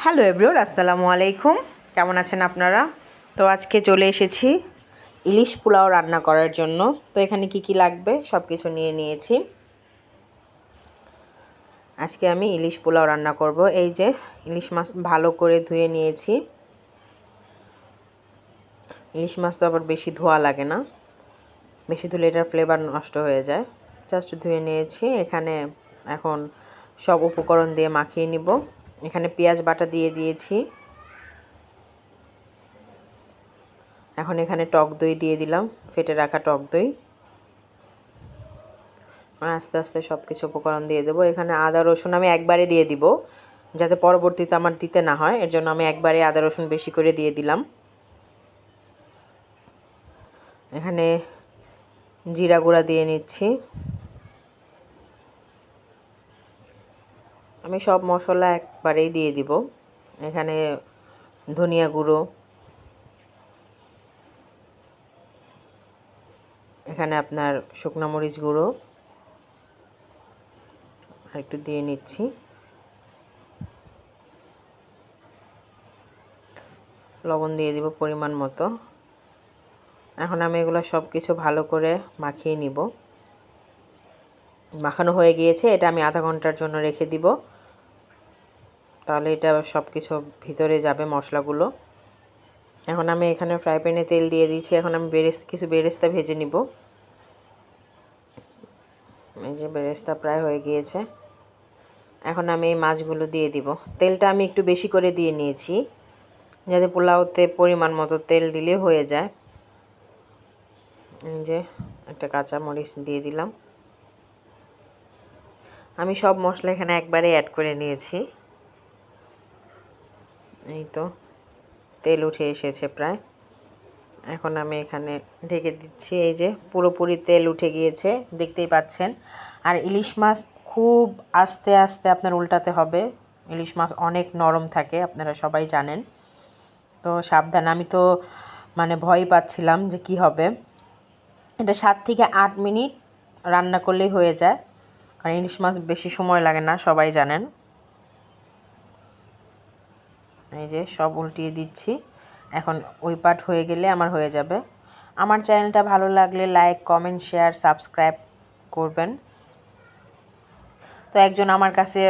Hello everyone, আসসালামু আলাইকুম। কেমন আছেন আপনারা? তো আজকে চলে এসেছি ইলিশ পোলাও রান্না করার জন্য। তো এখানে কি কি লাগবে সব কিছু নিয়ে নিয়েছি। আজকে আমি ইলিশ পোলাও রান্না করব। এই যে ইলিশ মাছ ভালো করে ধুয়ে নিয়েছি। ইলিশ মাছ তো আবার বেশি ধোয়া লাগে না, বেশি ধুলে এটার ফ্লেভার নষ্ট হয়ে যায়। জাস্ট ধুয়ে নিয়েছি। এখানে এখন সব উপকরণ দিয়ে মাখিয়ে নিব। এখানে পেঁয়াজ বাটা দিয়ে দিয়েছি। এখন এখানে টক দই দিয়ে দিলাম, ফেটে রাখা টক দই। আস্তে আস্তে সব কিছু উপকরণ দিয়ে দেবো। এখানে আদা রসুন আমি একবারে দিয়ে দিব, যাতে পরবর্তীতে আমার দিতে না হয়, এর জন্য আমি একবারে আদা রসুন বেশি করে দিয়ে দিলাম। এখানে জিরা গুঁড়া দিয়ে নিচ্ছি। আমি সব মশলা একবারেই দিয়ে দিব। এখানে ধনিয়া গুঁড়ো, এখানে আপনার শুকনো মরিচ গুঁড়ো আর একটু দিয়ে নিচ্ছি। লবণ দিয়ে দিব পরিমাণ মতো। এখন আমি এগুলো সব কিছু ভালো করে মাখিয়ে নিব। মাখানো হয়ে গিয়েছে, এটা আমি আধা ঘন্টার জন্য রেখে দিব, তাহলে এটা সব কিছু ভিতরে যাবে মশলাগুলো। এখন আমি এখানে ফ্রাই প্যানে তেল দিয়ে দিয়েছি। এখন আমি কিছু বেরেস্তা ভেজে নিব। এই যে বেরেস্তা প্রায় হয়ে গিয়েছে। এখন আমি এই মাছগুলো দিয়ে দিব। তেলটা আমি একটু বেশি করে দিয়ে নিয়েছি, যাতে পোলাওতে পরিমাণ মতো তেল দিলে হয়ে যায়। এই যে একটা কাঁচা মরিচ দিয়ে দিলাম। আমি সব মশলা এখানে একবারে অ্যাড করে নিয়েছি। এই তো তেল উঠে এসেছে প্রায়। এখন আমি এখানে ঢেকে দিচ্ছি। এই যে পুরোপুরি তেল উঠে গিয়েছে, দেখতেই পাচ্ছেন। আর ইলিশ মাছ খুব আস্তে আস্তে আপনার উল্টাতে হবে। ইলিশ মাছ অনেক নরম থাকে, আপনারা সবাই জানেন। তো সাবধান, আমি তো ভয় পাচ্ছিলাম যে কি হবে। এটা 7 থেকে 8 মিনিট রান্না করলেই হয়ে যায়, কারণ ইলিশ মাছ বেশি সময় লাগে না, সবাই জানেন। এই যে সব উল্টিয়ে দিচ্ছি। এখন ওই পার্ট হয়ে গেলে আমার হয়ে যাবে। আমার চ্যানেলটা ভালো লাগলে লাইক, কমেন্ট, শেয়ার, সাবস্ক্রাইব করবেন। তো একজন আমার কাছে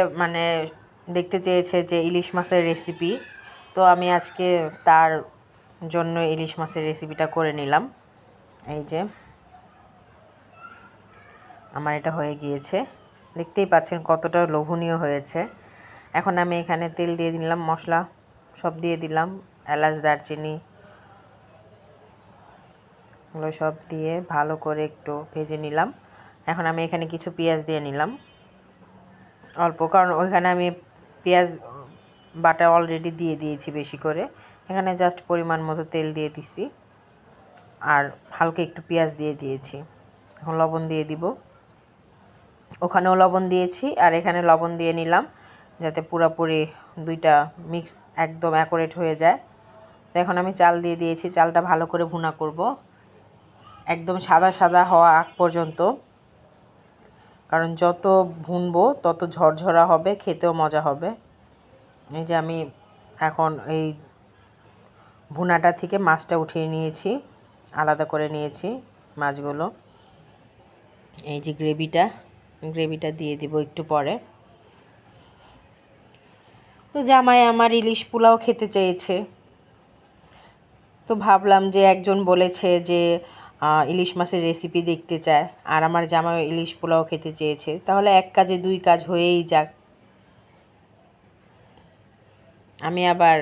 দেখতে চেয়েছে যে ইলিশ মাছের রেসিপি, তো আমি আজকে তার জন্য ইলিশ মাছের রেসিপিটা করে নিলাম। এই যে আমার এটা হয়ে গিয়েছে, দেখতেই পাচ্ছেন কতটা লোভনীয় হয়েছে। এখন আমি এখানে তেল দিয়ে দিলাম, মশলা সব দিয়ে দিলাম, এলাচ, দারচিনি, এগুলো সব দিয়ে ভালো করে একটু ভেজে নিলাম। এখন আমি এখানে কিছু পেঁয়াজ দিয়ে নিলাম অল্প, কারণ ওইখানে আমি পেঁয়াজ বাটা অলরেডি দিয়ে দিয়েছি বেশি করে। এখানে জাস্ট পরিমাণ মতো তেল দিয়ে দিছি আর হালকা একটু পেঁয়াজ দিয়ে দিয়েছি। এখন লবণ দিয়ে দিব। ওখানেও লবণ দিয়েছি আর এখানে লবণ দিয়ে নিলাম, যাতে পুরোপুরি দুইটা মিক্স একদম অ্যাকুরেট হয়ে যায়। তো এখন আমি চাল দিয়ে দিয়েছি। চালটা ভালো করে ভুনা করব, একদম সাদা সাদা হওয়া আগ পর্যন্ত, কারণ যত ভুনবো তত ঝরঝরা হবে, খেতেও মজা হবে। এই যে আমি এখন এই ভুনাটা থেকে মাছটা উঠিয়ে নিয়েছি, আলাদা করে নিয়েছি মাছগুলো। এই যে গ্রেভিটা দিয়ে দিব একটু পরে। তো জামাই আমার ইলিশ পোলাও খেতে চেয়েছে, তো ভাবলাম যে একজন বলেছে যে ইলিশ মাছের রেসিপি দেখতে চায়, আর আমার জামাই ইলিশ পোলাও খেতে চেয়েছে, তাহলে এক কাজে দুই কাজ হয়েই যাক। আমি আবার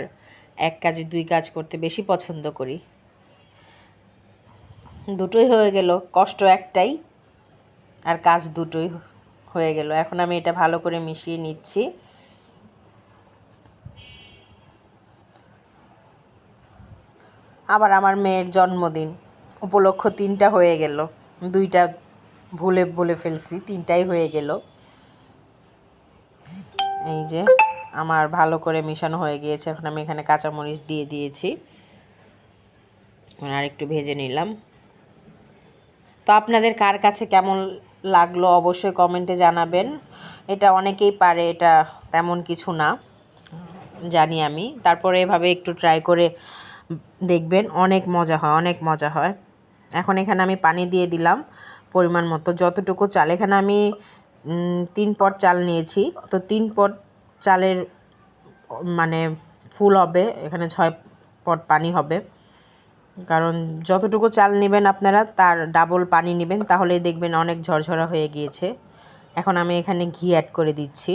এক কাজে দুই কাজ করতে বেশি পছন্দ করি। দুটোই হয়ে গেল, কষ্ট একটাই আর কাজ দুটোই হয়ে গেল। এখন আমি এটা ভালো করে মিশিয়ে নিচ্ছি। আবার আমার মেয়ের জন্মদিন উপলক্ষ 3টা হয়ে গেল, 2টা ভুলে বলে ফেলছি, 3টাই হয়ে গেল। এই যে আমার ভালো করে মিশানো হয়ে গিয়েছে। এখন আমি এখানে কাঁচামরিচ দিয়ে দিয়েছি, আর একটু ভেজে নিলাম। তো আপনাদের কার কাছে কেমন লাগলো অবশ্যই কমেন্টে জানাবেন। এটা অনেকেই পারে, এটা তেমন কিছু না। জানি আমি। তারপরে এভাবে একটু ট্রাই করে দেখবেন, অনেক মজা হয়, অনেক মজা হয়। এখন এখানে আমি পানি দিয়ে দিলাম পরিমাণ মতো, যতটুকু চাল। এখানে আমি 3 পট চাল নিয়েছি, তো 3 পট চালের মানে ফুল হবে, এখানে 6 পট পানি হবে। কারণ যতটুকু চাল নেবেন আপনারা তার ডাবল পানি নেবেন, তাহলে দেখবেন অনেক ঝরঝরা হয়ে গিয়েছে। এখন আমি এখানে ঘি অ্যাড করে দিচ্ছি।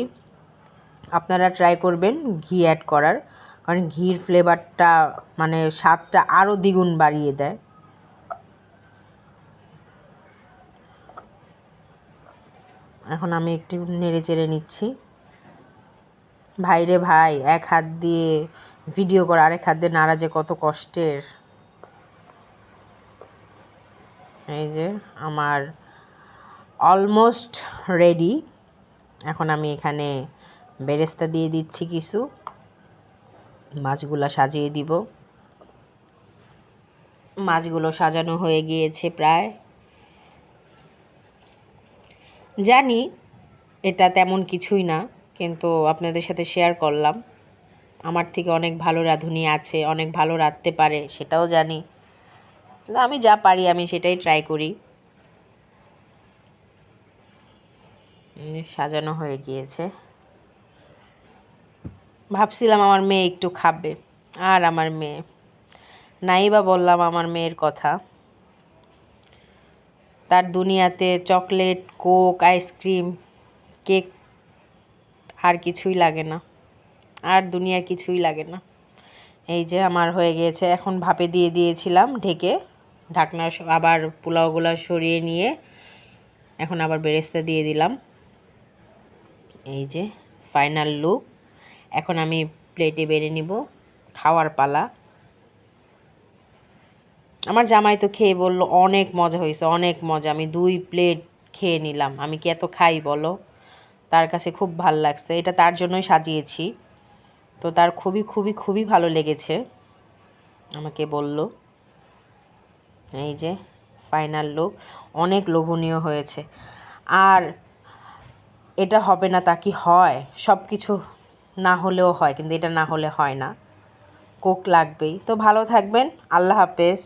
আপনারা ট্রাই করবেন ঘি অ্যাড করার, কারণ ঘির ফ্লেভারটা মানে স্বাদটা আরও দ্বিগুণ বাড়িয়ে দেয়। এখন আমি একটু নেড়ে চেড়ে নিচ্ছি। ভাইরে ভাই, এক হাত দিয়ে ভিডিও করা আরেক হাত দিয়ে নাড়া যে কত কষ্টের। এই যে আমার অলমোস্ট রেডি। এখন আমি এখানে বেরেস্তা দিয়ে দিচ্ছি কিছু, মাছগুলো সাজিয়ে দিব। মাছগুলো সাজানো হয়ে গিয়েছে প্রায়। জানি এটা তেমন কিছুই না, কিন্তু আপনাদের সাথে শেয়ার করলাম। আমার থেকে অনেক ভালো রাঁধুনি আছে, অনেক ভালো রাঁধতে পারে, সেটাও জানি। আমি যা পারি আমি সেটাই ট্রাই করি। সাজানো হয়ে গিয়েছে। ভাবছিলাম আমার মেয়ে একটু খাবে, আর আমার মেয়ে নাই বা বললাম আমার মেয়ের কথা। তার দুনিয়াতে চকলেট, কোক, আইসক্রিম, কেক আর কিছুই লাগে না, আর দুনিয়ার কিছুই লাগে না। এই যে আমার হয়ে গিয়েছে। এখন ভাপে দিয়ে দিয়েছিলাম ঢেকে, ঢাকনা আবার পোলাওগুলো সরিয়ে নিয়ে এখন আবার বেরেস্তা দিয়ে দিলাম। এই যে ফাইনাল লুক। এখন আমি প্লেটে বেড়ে নিব, খাওয়ার পালা। আমার জামাই তো খেয়ে বলল অনেক মজা হয়েছে, অনেক মজা। আমি 2 প্লেট খেয়ে নিলাম। আমি কি এত খাই বলো? তার কাছে খুব ভাল লাগছে, এটা তার জন্যই সাজিয়েছি। তো তার খুবই খুবই খুবই ভালো লেগেছে, আমাকে বলল। এই যে ফাইনাল লুক, অনেক লোভনীয় হয়েছে। আর এটা হবে না তা কি হয়? সব কিছু না হলেও হয়, কিন্তু এটা না হলে হয় না। কোক লাগবেই। তো ভালো থাকবেন, আল্লাহ হাফেজ।